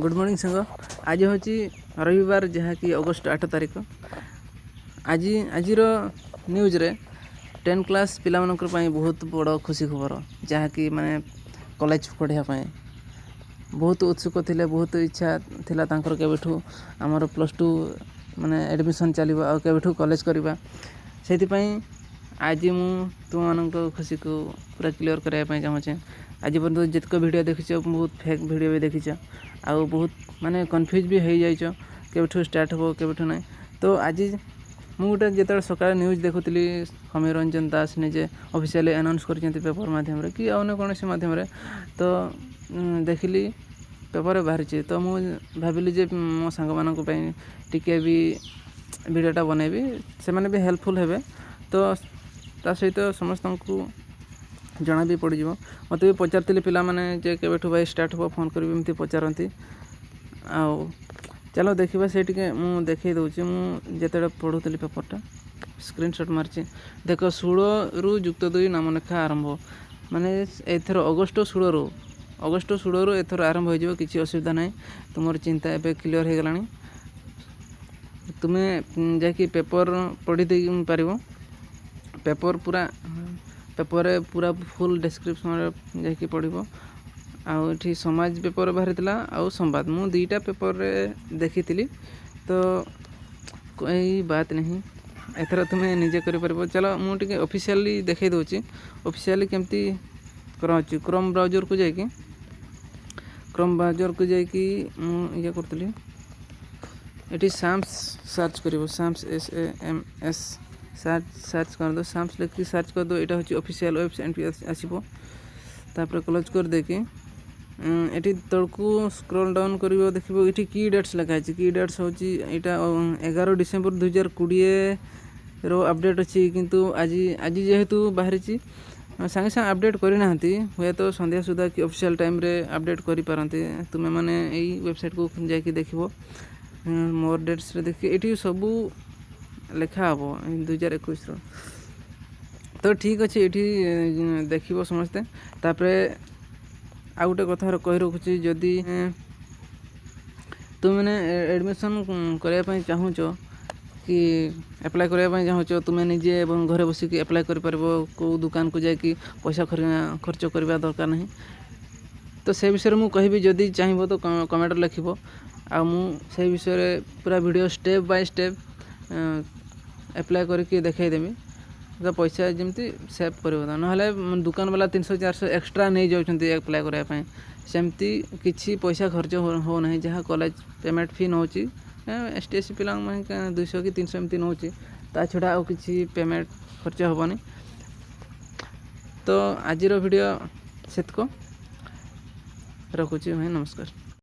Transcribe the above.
Good morning संग। आज हूँ रविवार जहाँकि अगस्ट 8 तारिख। आज न्यूज रे 10 क्लास पिला बहुत बड़ खुशी खबर जहाँकि माने कॉलेज पढ़ाई बहुत उत्सुक थे, बहुत इच्छा थिला तांकर केबेठू आमर +2 माने एडमिशन चलो आ केबेठू कॉलेज करवा से आज मु तुम मान खुशी को पूरा क्लियर करने चाहूँचे। आज पर्यटन जितक वीडियो देखीच बहुत फेक वीडियो भी देखीच आ बहुत माने कन्फ्यूज भी हो जाइछ केबेठू स्टार्ट हो केबेठू ना। तो आज मुझे जो सकाल न्यूज देखुली समीर रंजन दास निजे ऑफिशियली अनाउंस कर पेपर माध्यम कि अन्य कौन माध्यम तो देखिली पेपर बाहरी। तो मुझे भाविली जे मो सांग मानक टिके भी वीडियोटा बनैबी से माने भी हेल्पफुल हेबे। तो ता सहित समस्त को जना भी पड़ जाव। मत भी पचारि पिला माने जे केबेठू भाई स्टार्ट हो फोन करी एमती पचारती। चलो देखा से मुझे देखई दूसरी मुझे पढ़ुली पेपरटा स्क्रीनशॉट मार्ची देख 16 रु +2 नाम लेखा आरंभ माने एथर अगस्ट 16 रु एथर आरंभ हो किसी असुविधा ना। तुम चिंता एवं क्लीयर हो गलानी। तुम्हें जाकि पेपर पढ़ी दे पार पेपर पूरा फुल डिस्क्रिप्शन जाकि पढ़ो। आठी समाज पेपर बाहरी आउ संवाद मु दुईटा पेपर रे देखी तो कोई बात नहीं एथर तुम्हें निजे कर पार। चलो मुझे ऑफिशियली देखई दूची ऑफिशियली केमती कराची क्रोम ब्राउजर को जाकि ये करतली ये साम्स सर्च कर साम्स SAMS सर्च कर दो साम्स लिखी सर्च कर दो। यहाँ हूँ ऑफिशियल वेबसाइट आसो तापर क्लोज कर देकी ये तड़कू स्क्रॉल डाउन कर देखो ये की डेट्स लिखाई की डेट्स हूँ यहाँ 11 डिसेम्बर 2020 रो अपडेट अच्छी किंतु आज जेहेतु बाहरी सांगे सांगे अपडेट करना हुए तो संध्या सुधा कि ऑफिशियल टाइम रे अपडेट करि पारंती। तुम्हें माने यही वेबसाइट को जाकि देखो मोर डेट्स रे देखिए ये सबू लेखा हम 2021 रो। तो ठीक अच्छे ये देखो समस्ते तापरे आ गोटे कथा कही रखुची जदि तुम मैंने एडमिशन करने चाहूँ कि एप्लाय करने चाहूँ तुम्हें निजे घरे बसिक एप्लाय कर कौ दुकान को जाकि पैसा खर्च करने दरकार नहीं। तो से विषय में कहि जदि चाहिए तो कमेंट लिख आ से विषय पूरा video step by step apply करके देखईदेवी तो पैसा जमी सेव कर ना दुकान वाला 300-400 एक्स्ट्रा नहीं जाऊँच एप्लाय करने सेमती किसी पैसा खर्च होना जहाँ कॉलेज पेमेंट फी नौ ST/SC पिला 200 कि 300 एमती नौ ता छड़ा आ कि पेमेंट खर्च हेनी। तो आज वीडियो सेतको रखुची भाई नमस्कार।